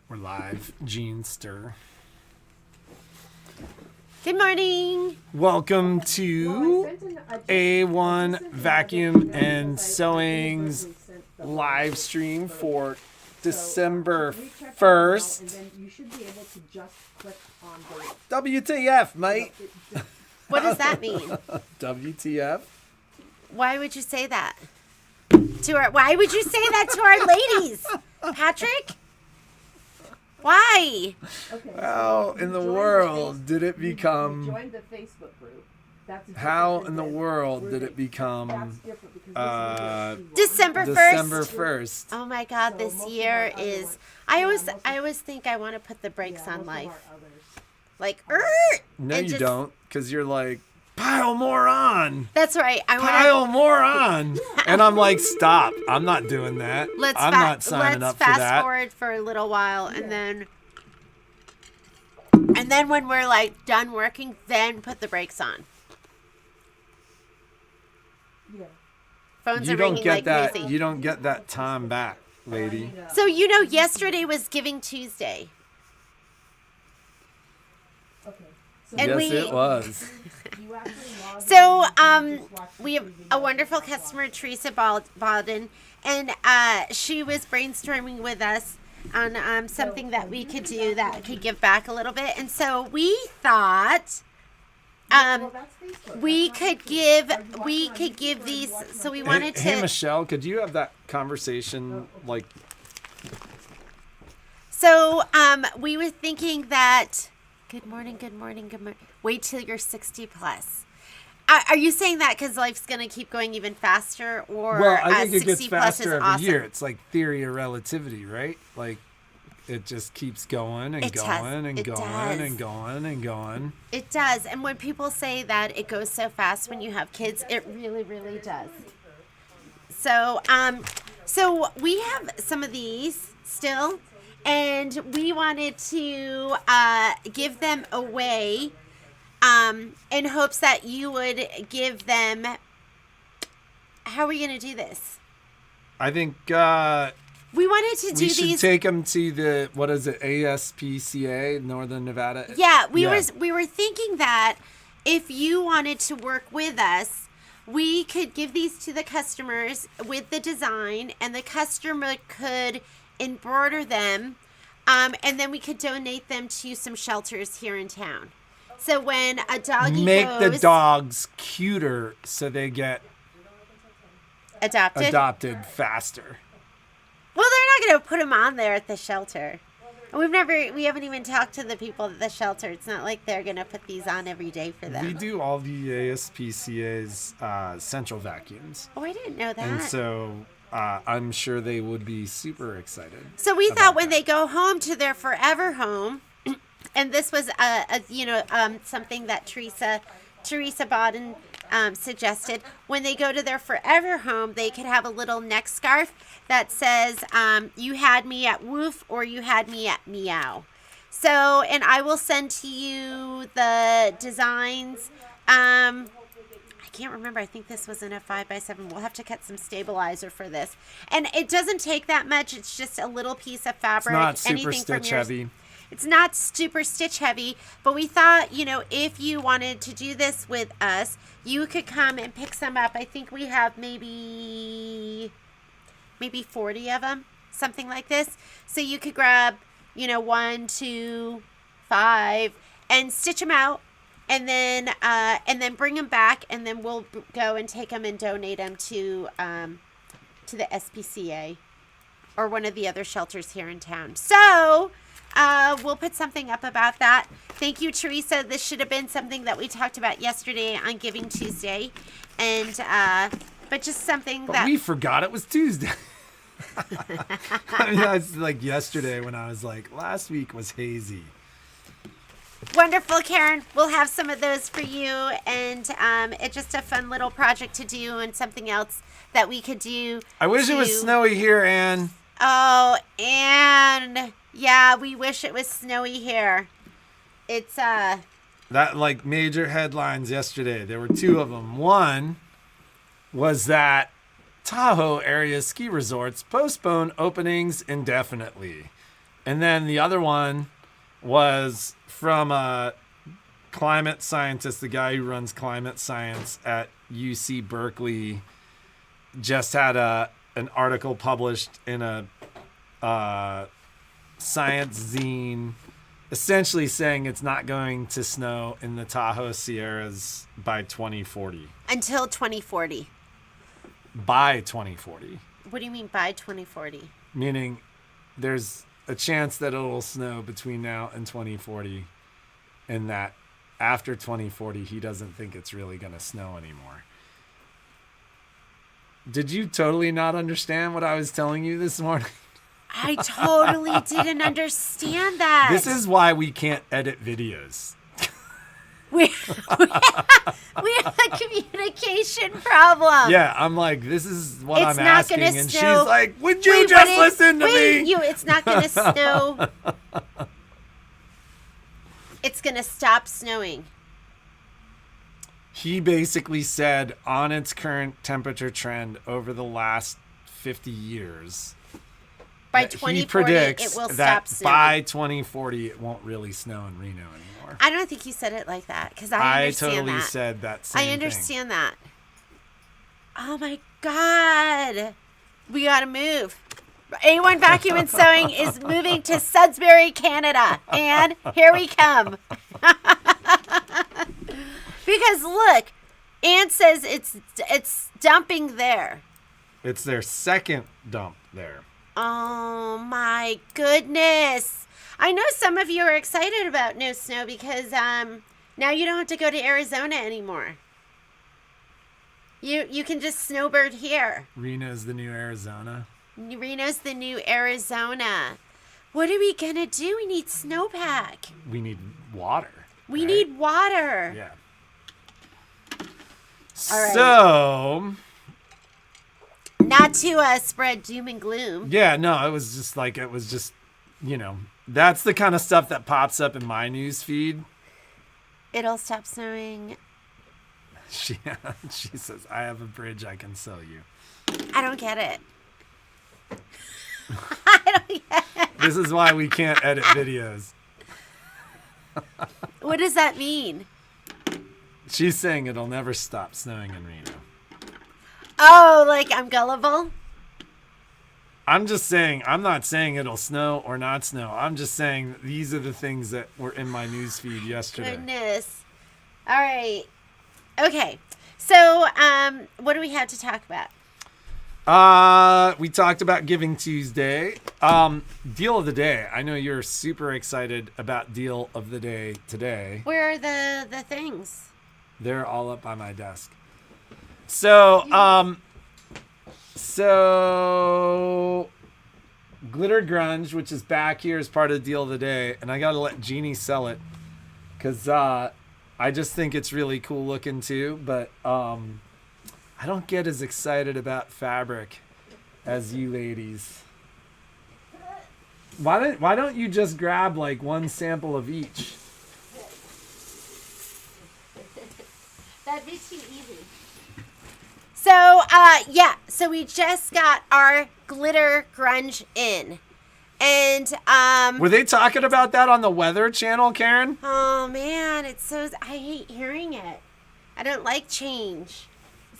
We're live. Gene Stir. Good morning. Welcome to A1 Vacuum and Sewing's live stream for December 1st. WTF, mate? What does that mean? WTF? Why would you say that? Why would you say that to our ladies? Patrick? Why? Okay, How in the world did it become... Join the Facebook group. How in the world did it become December 1st? December 1st? Oh my God, this year is... I always think I want to put the brakes on life. Like, No, you don't, because you're like, pile more on. That's right. Pile more on. And I'm like, stop. I'm not doing that. I'm not signing up for that. Let's fast forward for a little while, and then when we're like done working, then put the brakes on. Yeah. Phones are ringing like crazy. You don't get that time back, lady. So yesterday was Giving Tuesday. Okay. And yes, it was. So we have a wonderful customer, Teresa Baldwin, and she was brainstorming with us on something that we could do that could give back a little bit. And so we thought we could give these. So we wanted to. Hey, Michelle, could you have that conversation like? So we were thinking that. Good morning. Wait till you're 60 plus. Are you saying that because life's going to keep going even faster, or well, I think it 60 gets plus faster is every awesome? year. It's like theory of relativity, right? Like it just keeps going and going and going and going and going. It does, and when people say that it goes so fast when you have kids, it really, really does. So, so we have some of these still. And we wanted to give them away in hopes that you would give them... How are we going to do this? I think we wanted to do we should these... take them to the, what is it, ASPCA, Northern Nevada? Yeah, we were thinking that if you wanted to work with us, we could give these to the customers with the design, and the customer could embroider them, and then we could donate them to some shelters here in town. So when a doggy make goes, the dogs cuter so they get adopted faster. Well, they're not going to put them on there at the shelter. We haven't even talked to the people at the shelter. It's not like they're going to put these on every day for them. We do all the ASPCA's central vacuums. Oh, I didn't know that. And so I'm sure they would be super excited. So we thought when they go home to their forever home, and this was something that Teresa Bodden suggested. When they go to their forever home, they could have a little neck scarf that says, "You had me at woof," or "You had me at meow." So, and I will send to you the designs. I can't remember. I think this was in a 5x7. We'll have to cut some stabilizer for this. And it doesn't take that much. It's just a little piece of fabric. It's not super stitch heavy. It's not super stitch heavy, but we thought, if you wanted to do this with us, you could come and pick some up. I think we have maybe 40 of them, something like this. So you could grab, 1, 2, 5, and stitch them out. And then bring them back, and then we'll go and take them and donate them to the SPCA or one of the other shelters here in town. So we'll put something up about that. Thank you, Teresa. This should have been something that we talked about yesterday on Giving Tuesday, and but just something that we forgot it was Tuesday. I mean, it's like yesterday when I was like, last week was hazy. Wonderful, Karen. We'll have some of those for you, and it's just a fun little project to do, and something else that we could do. I wish it was snowy here, Anne. Oh, Anne. Yeah, we wish it was snowy here. It's that like major headlines yesterday. There were two of them. One was that Tahoe area ski resorts postpone openings indefinitely. And then the other one was from a climate scientist, the guy who runs climate science at UC Berkeley, just had an article published in a science zine, essentially saying it's not going to snow in the Tahoe Sierras by 2040. Until 2040. By 2040. What do you mean by 2040? Meaning there's a chance that it'll snow between now and 2040, and that after 2040, he doesn't think it's really going to snow anymore. Did you totally not understand what I was telling you this morning? I totally didn't understand that. This is why we can't edit videos. We have a communication problem. Yeah, I'm like, this is what It's I'm not asking. gonna And snow. she's like, would you just listen to me? It's not going to snow. It's going to stop snowing. He basically said on its current temperature trend over the last 50 years, By that 2040, he predicts it will that stop snowing. by 2040, it won't really snow in Reno anymore. I don't think you said it like that, because I understand totally that. said that same I understand that. Oh my God. We got to move. A1 Vacuum and Sewing is moving to Sudbury, Canada. And here we come. Because look, Ann says it's dumping there. It's their second dump there. Oh my goodness. I know some of you are excited about no snow because now you don't have to go to Arizona anymore. You can just snowbird here. Reno's the new Arizona. Reno's the new Arizona. What are we going to do? We need snowpack. We need water. We right? need water. Yeah. All right. So, Not to spread doom and gloom. yeah, no, it was just, that's the kind of stuff that pops up in my news feed. It'll stop snowing. She says, I have a bridge I can sell you. I don't get it. I don't get it. This is why we can't edit videos. What does that mean? She's saying it'll never stop snowing in Reno. Oh, like I'm gullible? I'm just saying, I'm not saying it'll snow or not snow. I'm just saying these are the things that were in my news feed yesterday. Goodness. All right. Okay. So, what do we have to talk about? We talked about Giving Tuesday. Deal of the day. I know you're super excited about Deal of the Day today. Where are the things? They're all up by my desk. So Glitter Grunge, which is back here as part of the Deal of the Day, and I gotta let Jeannie sell it because I just think it's really cool looking too, but I don't get as excited about fabric as you ladies. Why don't you just grab like one sample of each? That'd be too easy. So, so we just got our glitter grunge in. And, Were they talking about that on the Weather Channel, Karen? oh man, I hate hearing it. I don't like change.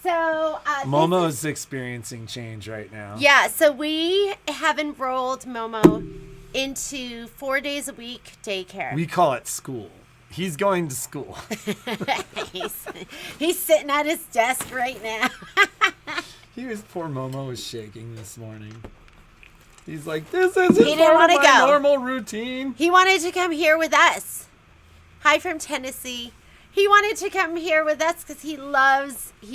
So, Momo's experiencing change right now. yeah, so we have enrolled Momo into 4 days a week daycare. We call it school. He's going to school. he's sitting at his desk right now. Poor Momo was shaking this morning. He's like, this isn't He didn't part of wanna my go. normal routine. He wanted to come here with us. Hi from Tennessee. He wanted to come here with us because he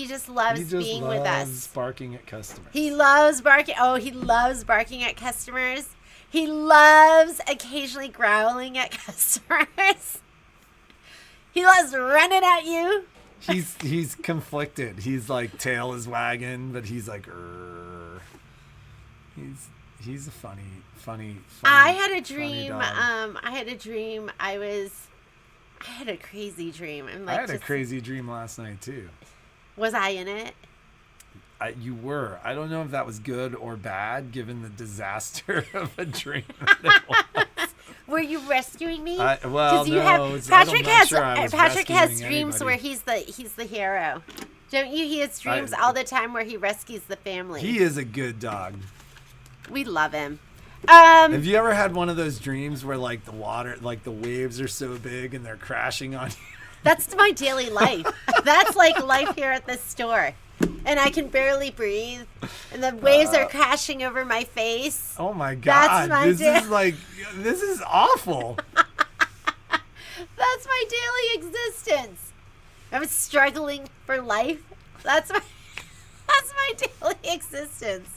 just loves being with us. Barking at customers. He loves barking. Oh, he loves barking at customers. He loves occasionally growling at customers. He loves running at you. He's conflicted. He's like tail is wagging, but he's like, "Rrr." He's a funny. I had a dream. dog. I had a dream. I had a crazy dream. I'm like, I had a crazy dream last night too. Was I in it? You were. I don't know if that was good or bad, given the disaster of a dream. That it was. Were you rescuing me? Well, you no, have Patrick I'm not sure I was Patrick has rescuing dreams where anybody. he's the hero. Don't you? He has dreams all the time where he rescues the family. He is a good dog. We love him. Have you ever had one of those dreams where like the water, like the waves are so big and they're crashing on you? That's my daily life. That's like life here at the store. And I can barely breathe. And the waves are crashing over my face. Oh my God. That's This is awful. That's my daily existence. I'm struggling for life. That's my daily existence.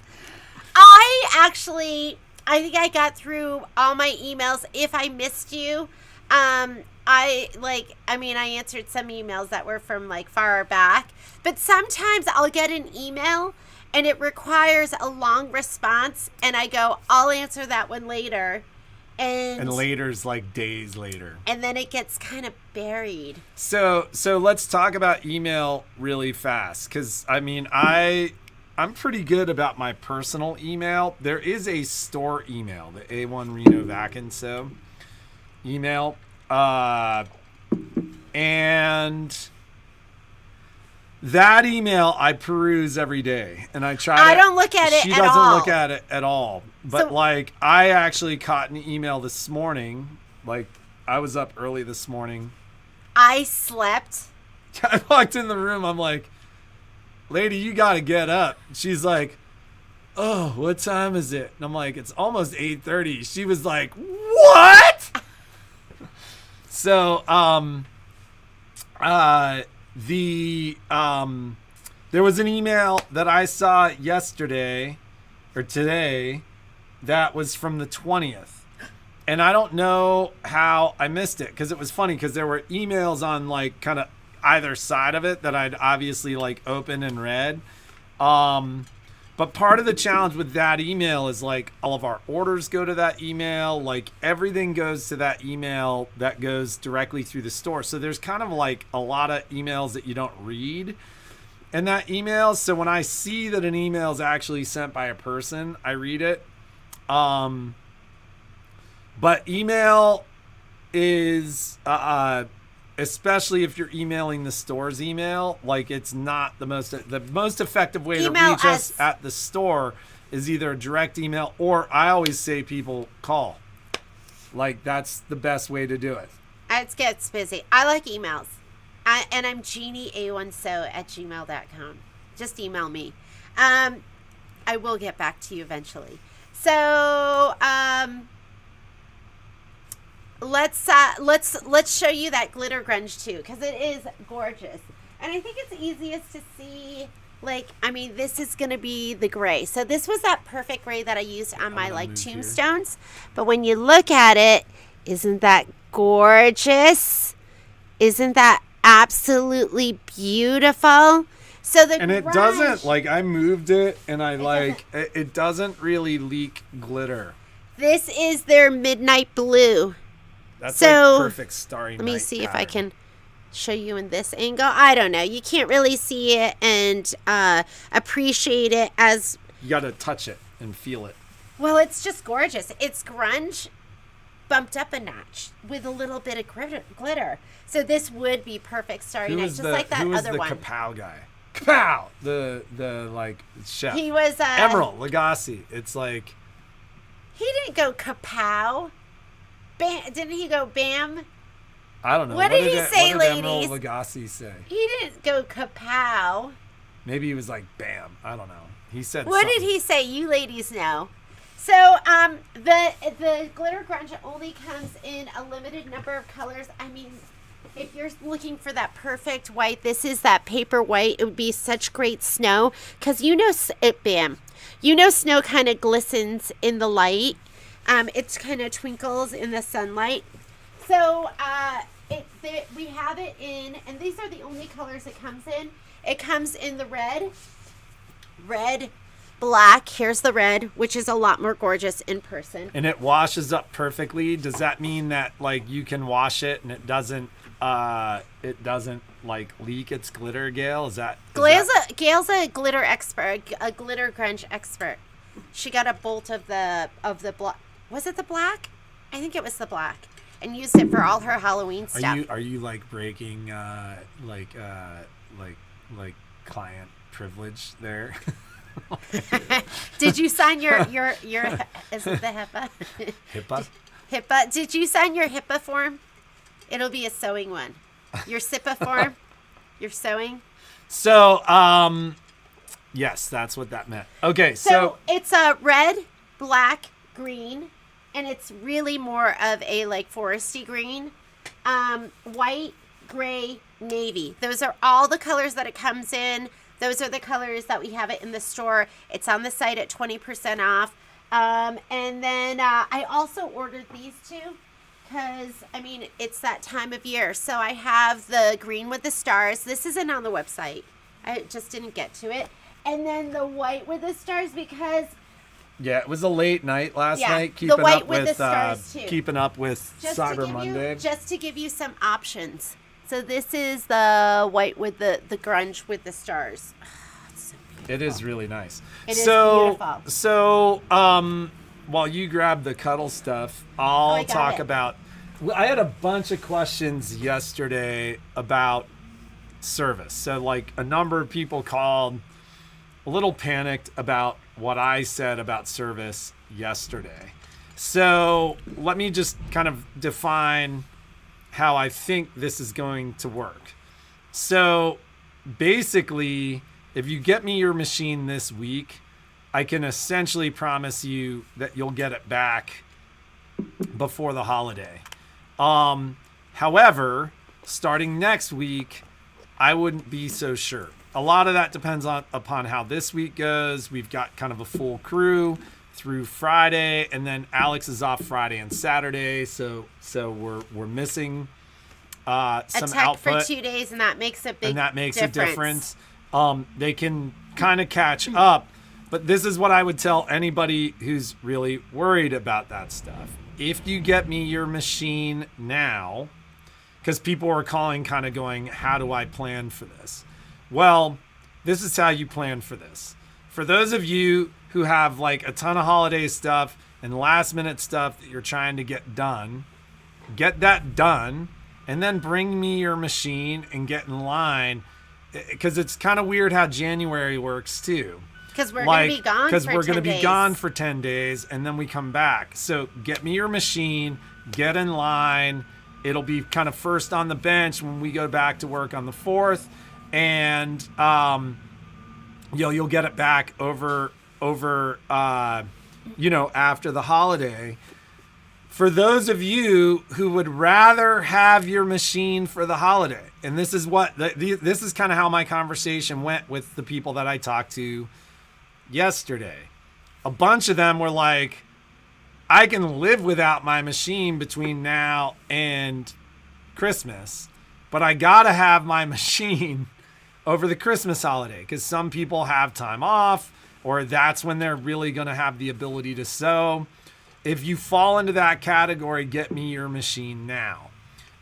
I think I got through all my emails. If I missed you, I answered some emails that were from like far back, but sometimes I'll get an email and it requires a long response and I go, I'll answer that one later. And later's like days later. And then it gets kind of buried. So let's talk about email really fast. Cause I mean, I'm pretty good about my personal email. There is a store email, the A1 Reno Vac and So email. And that email I peruse every day, and I try. I don't look at it. She at doesn't all. look at it at all. But like, I actually caught an email this morning. Like, I was up early this morning. I slept. I walked in the room. I'm like, lady, you got to get up. She's like, oh, what time is it? And I'm like, it's almost 8:30. She was like, what? So, there was an email that I saw yesterday or today that was from the 20th. And I don't know how I missed it because it was funny because there were emails on like kind of either side of it that I'd obviously like opened and read. But part of the challenge with that email is like all of our orders go to that email, like everything goes to that email that goes directly through the store. So there's kind of like a lot of emails that you don't read in that email. So when I see that an email is actually sent by a person, I read it. But email is, especially if you're emailing the store's email, like it's not the most effective way to reach us at the store is either a direct email or I always say people call. Like that's the best way to do it. It gets busy. I like emails. And I'm jeannie.a1so@gmail.com. Just email me. I will get back to you eventually. So, let's show you that glitter grunge too, because it is gorgeous. And I think it's easiest to see, like, I mean, this is going to be the gray. So this was that perfect gray that I used on my like tombstones. But when you look at it, isn't that gorgeous? Isn't that absolutely beautiful? So the it doesn't, like, I moved it and it doesn't really leak glitter. This is their midnight blue. That's so, like perfect starry night. Let me see pattern. if I can show you in this angle. I don't know. You can't really see it and appreciate it as... You got to touch it and feel it. Well, it's just gorgeous. It's grunge bumped up a notch with a little bit of glitter. So this would be perfect starry night, just like that other one. Who was the Kapow guy? Kapow! The like chef. He was Emerald Lagasse. It's like he didn't go kapow. Bam! Didn't he go bam? I don't know. What did he say, ladies? Emerald Lagasse say? He didn't go kapow. Maybe he was like bam. I don't know. He said. What something. did he say? You ladies know. So the glitter grunge only comes in a limited number of colors. I mean, if you're looking for that perfect white, this is that paper white. It would be such great snow because snow kind of glistens in the light. It kind of twinkles in the sunlight. So we have it in, and these are the only colors it comes in. It comes in the red, black. Here's the red, which is a lot more gorgeous in person. And it washes up perfectly. Does that mean that like you can wash it and it doesn't like leak its glitter, Gail? Gail's a glitter expert, a glitter grunge expert. She got a bolt of the black. Was it the black? I think it was the black, and used it for all her Halloween stuff. Are you like breaking like client privilege there? Did you sign your is it the HIPAA? HIPAA? HIPAA. Did you sign your HIPAA form? It'll be a sewing one. Your SIPA form. Your sewing. So, yes, that's what that meant. Okay, so it's a red, black, green, and it's really more of a like foresty green. White, gray, navy. Those are all the colors that it comes in. Those are the colors that we have it in the store. It's on the site at 20% off. And then I also ordered these two because, I mean, it's that time of year. So I have the green with the stars. This isn't on the website. I just didn't get to it. And then the white with the stars because... Yeah, it was a late night last night. The white with the stars too. Keeping up with Cyber Monday. Just to give you some options. So this is the white with the grunge with the stars. So it is really nice. It is beautiful. So, while you grab the cuddle stuff, I'll talk about... I had a bunch of questions yesterday about service. So, like, a number of people called a little panicked about what I said about service yesterday. So, let me just kind of define how I think this is going to work. So basically, if you get me your machine this week, I can essentially promise you that you'll get it back before the holiday. However, starting next week, I wouldn't be so sure. A lot of that depends upon how this week goes. We've got kind of a full crew through Friday, and then Alex is off Friday and Saturday, so we're missing some tech output for 2 days, and that makes a big difference. They can kind of catch up, but this is what I would tell anybody who's really worried about that stuff. If you get me your machine now, because people are calling kind of going, how do I plan for this? Well, this is how you plan for this. For those of you who have like a ton of holiday stuff and last minute stuff that you're trying to get done, get that done and then bring me your machine and get in line, because it's kind of weird how January works too. Because we're going to be gone for 10 days. Because we're going to be gone for 10 days and then we come back. So get me your machine, get in line. It'll be kind of first on the bench when we go back to work on the 4th. And you'll get it back over after the holiday. For those of you who would rather have your machine for the holiday, and this is this is kind of how my conversation went with the people that I talked to yesterday. A bunch of them were like, I can live without my machine between now and Christmas, but I gotta have my machine over the Christmas holiday, because some people have time off, or that's when they're really going to have the ability to sew. If you fall into that category, get me your machine now.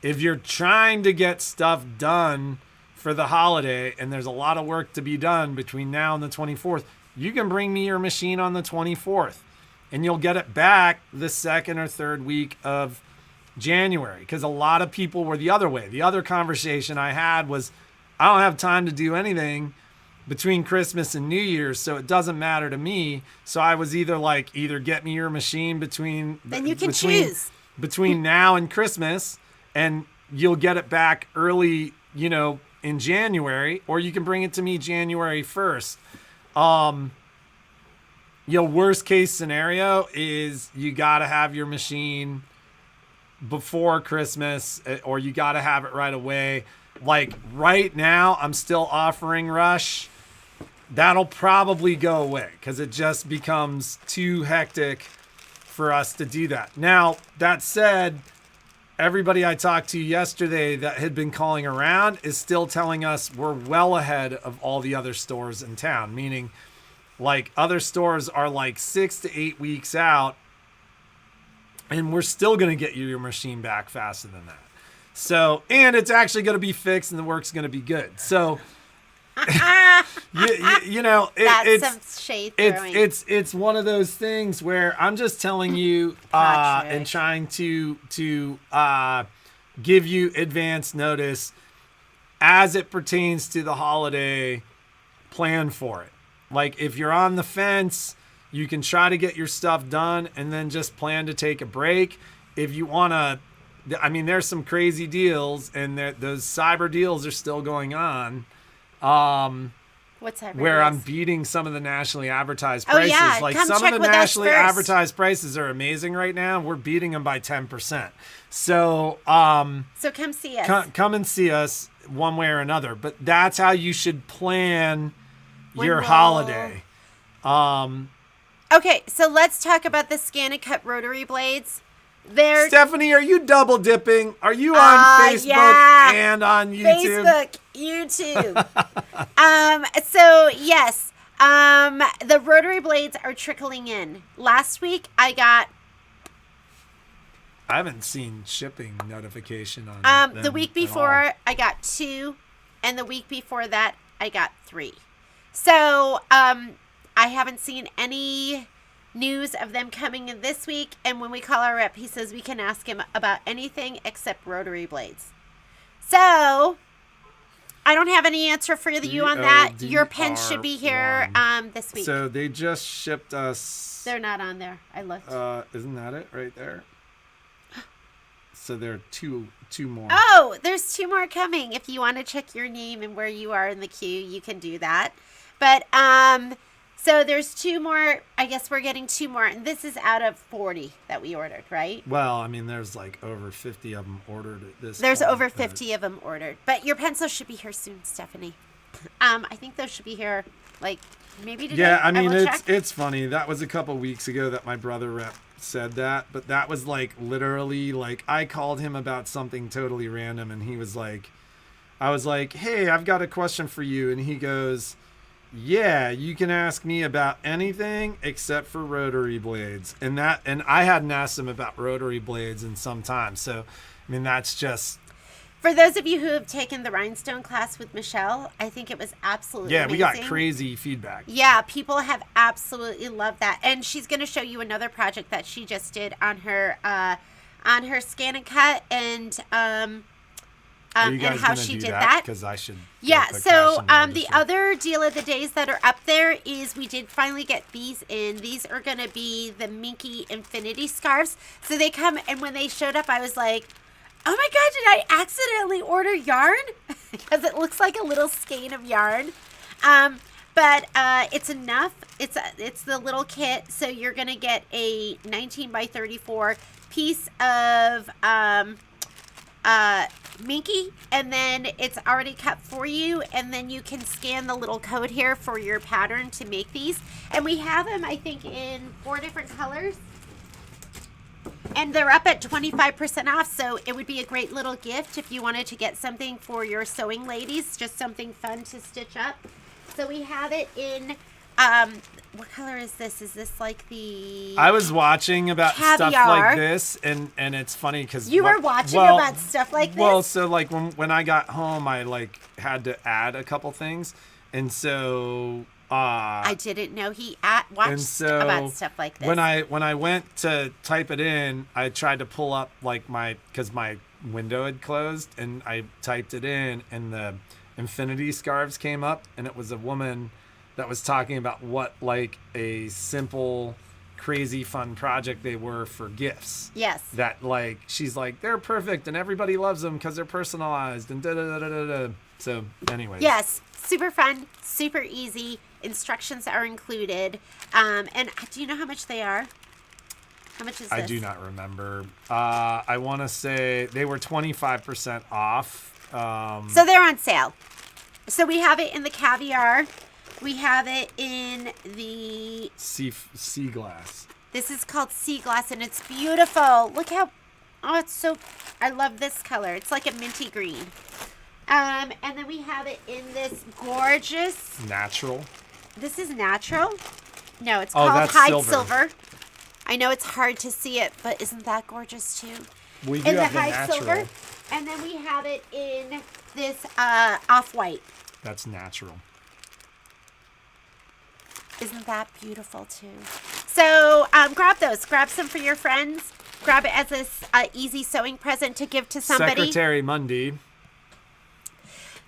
If you're trying to get stuff done for the holiday and there's a lot of work to be done between now and the 24th, you can bring me your machine on the 24th and you'll get it back the second or third week of January, because a lot of people were the other way. The other conversation I had was, I don't have time to do anything between Christmas and New Year's, so it doesn't matter to me. So I was either get me your machine between now and Christmas, and you'll get it back early, in January, or you can bring it to me January 1st. Worst case scenario is you got to have your machine before Christmas, or you got to have it right away. Like right now, I'm still offering Rush. That'll probably go away because it just becomes too hectic for us to do that. Now, that said, everybody I talked to yesterday that had been calling around is still telling us we're well ahead of all the other stores in town, meaning like other stores are like 6 to 8 weeks out, and we're still going to get you your machine back faster than that. So, and it's actually going to be fixed and the work's going to be good. So, you know, That's it's some shade throwing. it's one of those things where I'm just telling you Patrick. and trying to give you advance notice as it pertains to the holiday. Plan for it. Like if you're on the fence, you can try to get your stuff done and then just plan to take a break. If you want to, I mean, there's some crazy deals, and those cyber deals are still going on. What's that? Where I'm beating some of the nationally advertised Oh, prices. yeah. Like Come some check of the with us nationally first. advertised prices are amazing right now. We're beating them by 10%. So So come see us. come and see us one way or another. But that's how you should plan When your will- holiday. Okay, so let's talk about the Scan and Cut rotary blades. They're Stephanie, are you double dipping? Are you on Facebook yeah. and on YouTube? Facebook, YouTube. So yes, the rotary blades are trickling in. Last week I got I haven't seen shipping notification on the them week at all. before I got 2, and the week before that I got 3. So I haven't seen any news of them coming in this week. And when we call our rep, he says we can ask him about anything except rotary blades. So I don't have any answer for you on that. Your pens should be here this week. So they just shipped us. They're not on there. I looked. Isn't that it right there? So there are two more. Oh, there's 2 more coming. If you want to check your name and where you are in the queue, you can do that. But so there's 2 more. I guess we're getting 2 more, and this is out of 40 that we ordered, right? Well, I mean, there's like over 50 of them ordered at this. There's point, over but- 50 of them ordered. But your pencils should be here soon, Stephanie. I think those should be here like maybe today. Yeah, I mean, will it's check. it's funny. That was a couple weeks ago that my brother rep said that, but that was like literally like I called him about something totally random, and he was like, I was like, hey, I've got a question for you, and he goes, yeah, you can ask me about anything except for rotary blades. And I hadn't asked him about rotary blades in some time. So, I mean, that's just. For those of you who have taken the rhinestone class with Michelle, I think it was absolutely Yeah, we got amazing. crazy feedback. Yeah, people have absolutely loved that. And she's going to show you another project that she just did on her Scan and Cut and Are you guys and how gonna she do did that. Because I should. Yeah, put so cash in the register. other deal of the days that are up there is we did finally get these in. These are going to be the Minky Infinity Scarves. So they come, and when they showed up, I was like, oh my God, did I accidentally order yarn? Because it looks like a little skein of yarn. But it's enough. It's the little kit. So you're going to get a 19 by 34 piece of Minky, and then it's already cut for you, and then you can scan the little code here for your pattern to make these. And we have them, I think, in 4 different colors. And they're up at 25% off, so it would be a great little gift if you wanted to get something for your sewing ladies, just something fun to stitch up. So we have it in, what color is this? Is this like the... I was watching about stuff Caviar. like this, and it's funny because You were watching about stuff like this? Well, so like when I got home, I like had to add a couple things, and so I didn't know he watched and so about stuff like this. when I went to type it in, I tried to pull up like because my window had closed, and I typed it in, and the infinity scarves came up, and it was a woman that was talking about what like a simple, crazy fun project they were for gifts. Yes. That like she's like they're perfect and everybody loves them because they're personalized and da da da da da. So, anyways. Yes, super fun, super easy. Instructions are included. And do you know how much they are? How much is this? I do not remember. I want to say they were 25% off. So they're on sale. So we have it in the caviar. We have it in the... sea glass. This is called sea glass, and it's beautiful. Look how... Oh, it's so... I love this color. It's like a minty green. And then we have it in this gorgeous... Natural. This is natural? No, it's Oh, called that's Hide silver. I know it's hard to see it, but isn't that gorgeous too? We do In the have the Hide natural. Silver. And then we have it in this off-white. That's natural. Isn't that beautiful too? So grab those. Grab some for your friends. Grab it as a easy sewing present to give to somebody. Secretary Monday.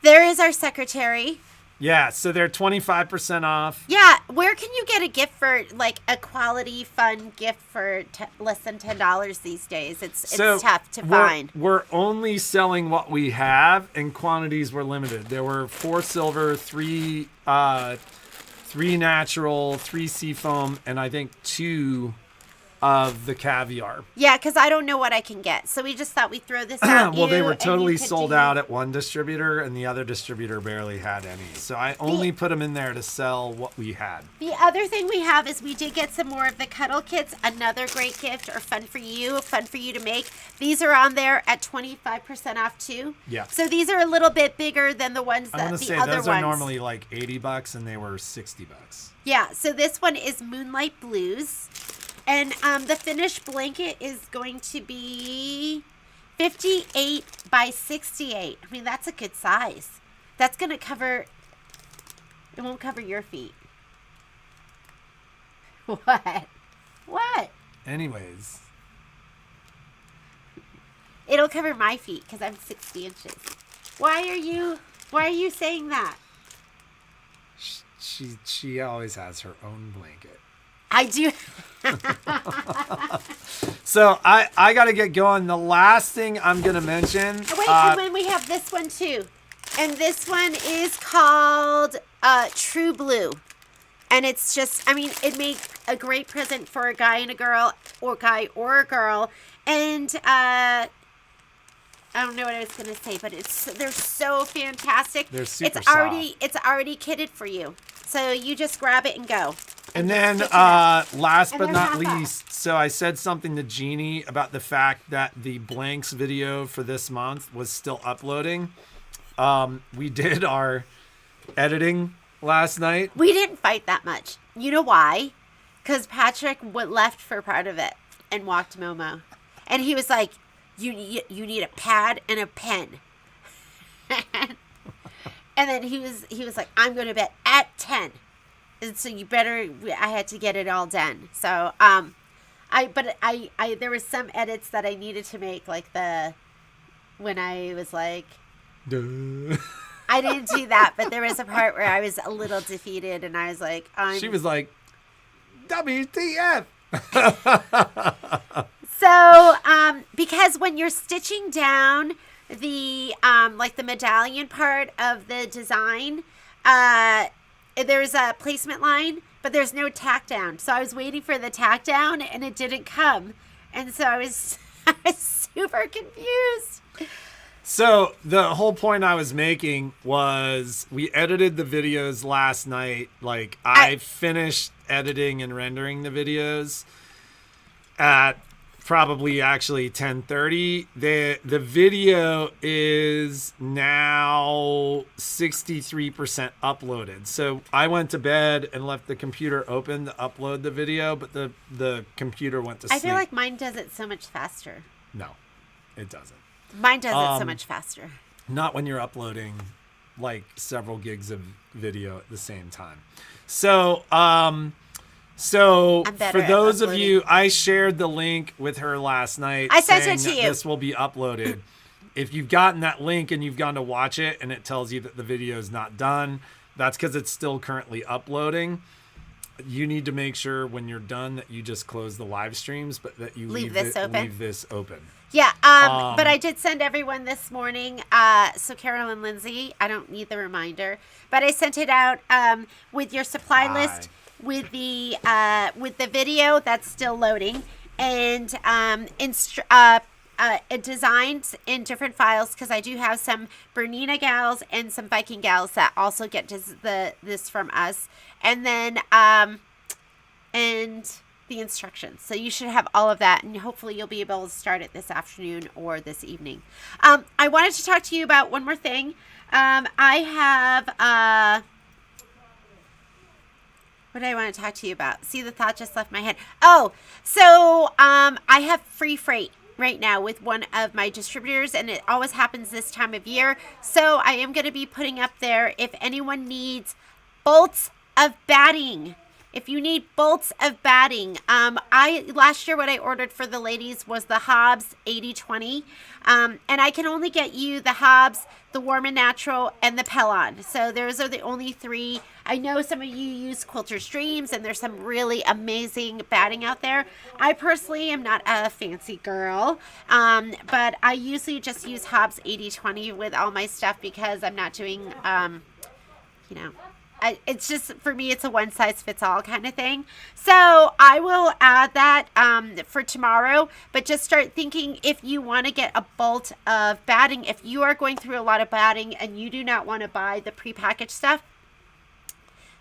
There is our secretary. Yeah, so they're 25% off. Yeah, where can you get a gift for like a quality, fun gift for less than $10 these days? It's tough to find. We're only selling what we have, and quantities were limited. There were 4 silver, 3 natural, 3 seafoam, and I think 2 of the caviar. Yeah, because I don't know what I can get. So we just thought we'd throw this out. Well, they were totally sold out at one distributor, and the other distributor barely had any. So I only put them in there to sell what we had. The other thing we have is we did get some more of the cuddle kits. Another great gift or fun for you to make. These are on there at 25% off too. Yeah. So these are a little bit bigger than the ones that I want to say those are normally like $80, and they were $60. Yeah. So this one is Moonlight Blues. And the finished blanket is going to be 58 by 68. I mean, that's a good size. That's going to cover, it won't cover your feet. What? What? Anyways. It'll cover my feet because I'm 60 inches. Why are you saying that? She always has her own blanket. I do. So I got to get going. The last thing I'm going to mention. Wait, and then we have this one too. And this one is called True Blue. And it's just, I mean, it makes a great present for a guy and a girl, or guy or a girl. And I don't know what I was going to say, but they're so fantastic. They're super It's already kitted for you. So you just grab it and go. And then last but they're not half off. least, so I said something to Jeannie about the fact that the blanks video for this month was still uploading. We did our editing last night. We didn't fight that much. You know why? Because Patrick left for part of it and walked Momo. And he was like, you need a pad and a pen. And then he was like, I'm going to bet at 10. And so I had to get it all done. So, there was some edits that I needed to make, like when I was like, Duh. I didn't do that, but there was a part where I was a little defeated and I was like, She was like, WTF. So, because when you're stitching down the like the medallion part of the design, there's a placement line, but there's no tack down. So I was waiting for the tack down and it didn't come. And so I was super confused. So the whole point I was making was we edited the videos last night. Like I finished editing and rendering the videos at probably actually 10:30. The video is now 63% uploaded. So I went to bed and left the computer open to upload the video, but the computer went to sleep. I feel like mine does it so much faster. No, it doesn't. Mine does it so much faster. Not when you're uploading like several gigs of video at the same time. So for those of you, I shared the link with her last night. I sent it to saying that you. This will be uploaded. If you've gotten that link and you've gone to watch it and it tells you that the video is not done, that's because it's still currently uploading. You need to make sure when you're done that you just close the live streams, but that you leave this open. Yeah, but I did send everyone this morning. So Carol and Lindsay, I don't need the reminder, but I sent it out with your supply list, with the video that's still loading, and designs in different files, because I do have some Bernina gals and some Viking gals that also get this from us, and then and the instructions. So you should have all of that, and hopefully you'll be able to start it this afternoon or this evening. I wanted to talk to you about one more thing. I have what do I want to talk to you about? See, the thought just left my head. Oh, so I have free freight right now with one of my distributors, and it always happens this time of year. So I am going to be putting up there, if anyone needs bolts of batting, if you need bolts of batting, last year what I ordered for the ladies was the Hobbs 80/20, and I can only get you the Hobbs, the Warm and Natural, and the Pellon. So those are the only 3. I know some of you use Quilter's Dreams, and there's some really amazing batting out there. I personally am not a fancy girl, but I usually just use Hobbs 80/20 with all my stuff because I'm not doing, it's just, for me, it's a one-size-fits-all kind of thing. So I will add that for tomorrow, but just start thinking if you want to get a bolt of batting, if you are going through a lot of batting and you do not want to buy the prepackaged stuff,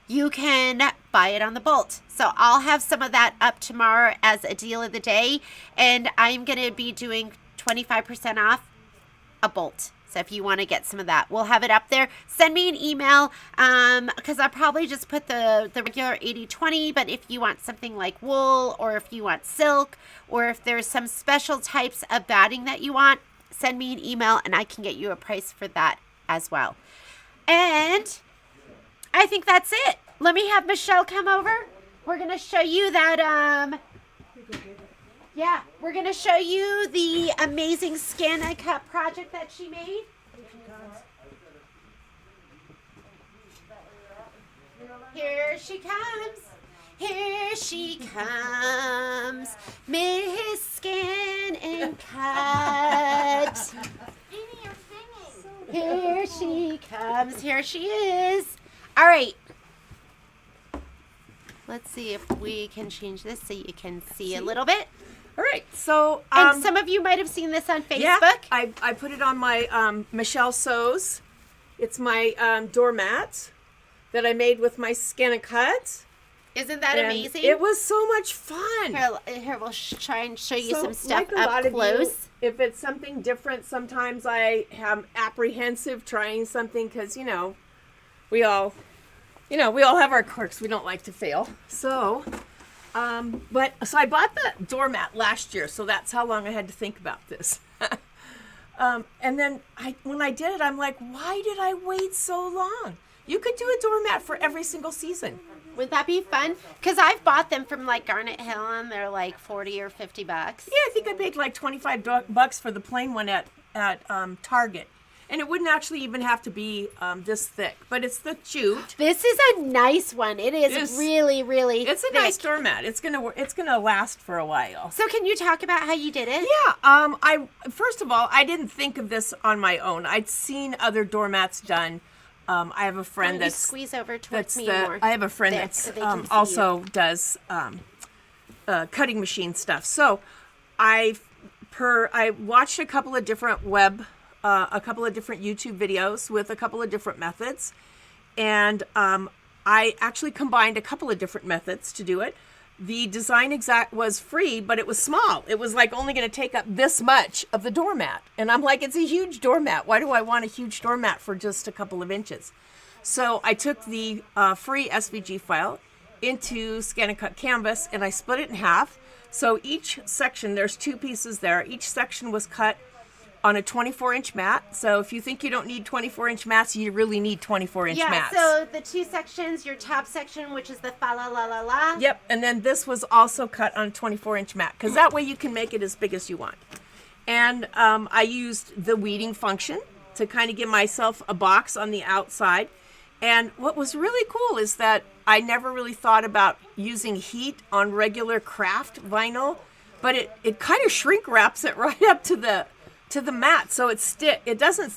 you can buy it on the bolt. So I'll have some of that up tomorrow as a deal of the day, and I'm going to be doing 25% off a bolt. So if you want to get some of that, we'll have it up there. Send me an email because I'll probably just put the regular 80/20. But if you want something like wool, or if you want silk, or if there's some special types of batting that you want, send me an email and I can get you a price for that as well. And I think that's it. Let me have Michelle come over. We're going to show you that... Yeah, we're going to show you the amazing Scan and Cut project that she made. Here she comes. Here she comes. Miss Scan and Cut. Here she comes. Here she is. All right. Let's see if we can change this so you can see a little bit. All right, so and some of you might have seen this on Facebook. Yeah, I put it on my Michelle Sews. It's my doormat that I made with my Scan and Cut. Isn't that amazing? It was so much fun. Here we'll try and show you some stuff like a lot up close. Of you, if it's something different, sometimes I am apprehensive trying something because we all have our quirks. We don't like to fail. So. So I bought the doormat last year, so that's how long I had to think about this. And then when I did it, I'm like, why did I wait so long? You could do a doormat for every single season. Would that be fun? Because I've bought them from like Garnet Hill, and they're like $40 or $50. Yeah, I think I paid like $25 for the plain one at Target. And it wouldn't actually even have to be this thick, but it's the jute. This is a nice one. It's really, really It's a thick. nice doormat. It's gonna last for a while. So can you talk about how you did it? Yeah. I first of all, I didn't think of this on my own. I'd seen other doormats done. I have a friend that's squeeze over towards me more. I have a friend that's also does cutting machine stuff. So I watched a couple of different a couple of different YouTube videos with a couple of different methods. And I actually combined a couple of different methods to do it. The Design Exact was free, but it was small. It was like only going to take up this much of the doormat. And I'm like, it's a huge doormat. Why do I want a huge doormat for just a couple of inches? So I took the free SVG file into Scan and Cut Canvas, and I split it in half. So each section, there's 2 pieces there. Each section was cut on a 24-inch mat. So if you think you don't need 24-inch mats, you really need 24-inch mats. Yeah, so the 2 sections, your top section, which is the fa la la la la. Yep, and then this was also cut on a 24-inch mat, because that way you can make it as big as you want. And I used the weeding function to kind of give myself a box on the outside. And what was really cool is that I never really thought about using heat on regular craft vinyl, but it kind of shrink wraps it right up to the mat, so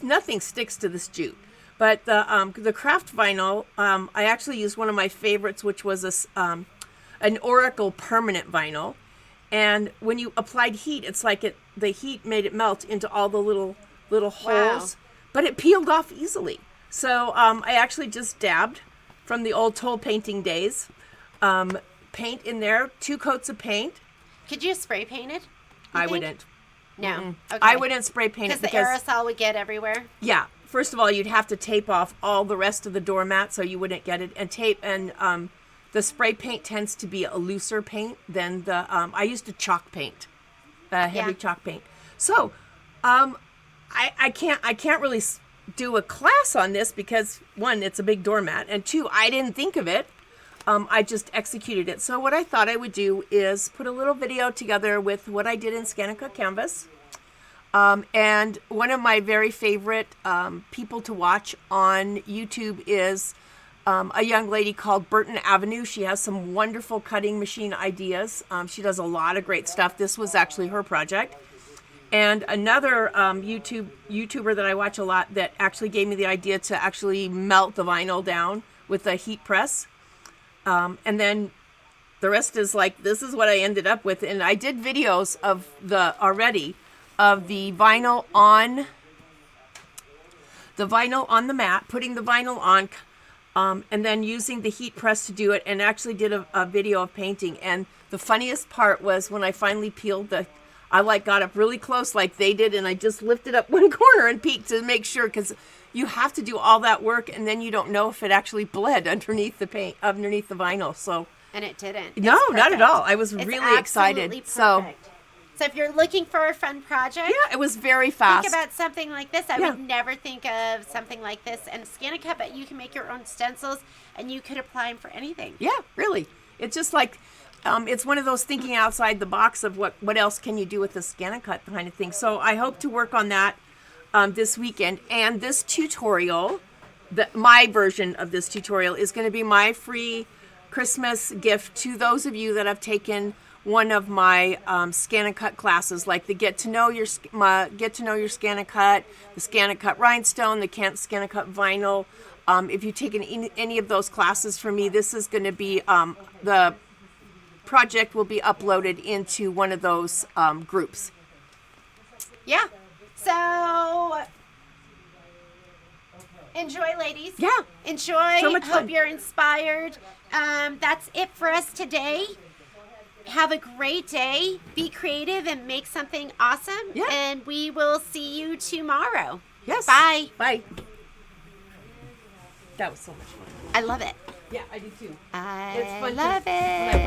nothing sticks to this jute. But the craft vinyl, I actually used one of my favorites, which was an Oracle permanent vinyl. And when you applied heat, it's like the heat made it melt into all the little holes, but it peeled off easily. So I actually just dabbed from the old toll painting days, paint in there, 2 coats of paint. Could you spray paint it? I wouldn't. No. Mm-mm. Okay. I wouldn't spray paint it because the aerosol would get everywhere. Yeah. First of all, you'd have to tape off all the rest of the doormat so you wouldn't get it. And the spray paint tends to be a looser paint than the. I used a chalk paint, heavy chalk paint. So, I can't really do a class on this because 1, it's a big doormat, and 2, I didn't think of it. I just executed it. So what I thought I would do is put a little video together with what I did in ScanNCut Canvas. And one of my very favorite people to watch on YouTube is a young lady called Burton Avenue. She has some wonderful cutting machine ideas. She does a lot of great stuff. This was actually her project. And another YouTuber that I watch a lot that actually gave me the idea to actually melt the vinyl down with a heat press. And then the rest is like, this is what I ended up with. And I did videos of the vinyl on the mat, putting the vinyl on, and then using the heat press to do it, and actually did a video of painting. And the funniest part was when I finally peeled I got up really close like they did, and I just lifted up one corner and peeked to make sure, because you have to do all that work, and then you don't know if it actually bled underneath the paint, underneath the vinyl. So And it didn't. no, It's not at perfect. all. I was It's really excited. absolutely So perfect. So if you're looking for a fun project, yeah, it was very fast. think about something like this. I Yeah. would never think of something like this. And ScanNCut, but you can make your own stencils, and you could apply them for anything. Yeah, really. It's just like, it's one of those thinking outside the box of what else can you do with the ScanNCut kind of thing. So I hope to work on that this weekend. And this tutorial, my version of this tutorial, is going to be my free Christmas gift to those of you that have taken one of my ScanNCut classes, like the Get to Know Your ScanNCut, the ScanNCut Rhinestone, the ScanNCut Vinyl. If you've taken any of those classes from me, this is going to be the project will be uploaded into one of those groups. Yeah. So enjoy, ladies. Yeah. Enjoy. So much Hope fun. you're inspired. That's it for us today. Have a great day. Be creative and make something awesome. Yeah. And we will see you tomorrow. Yes. Bye. Bye. That was so much fun. I love it. Yeah, I do too. I It's fun to- love when I it.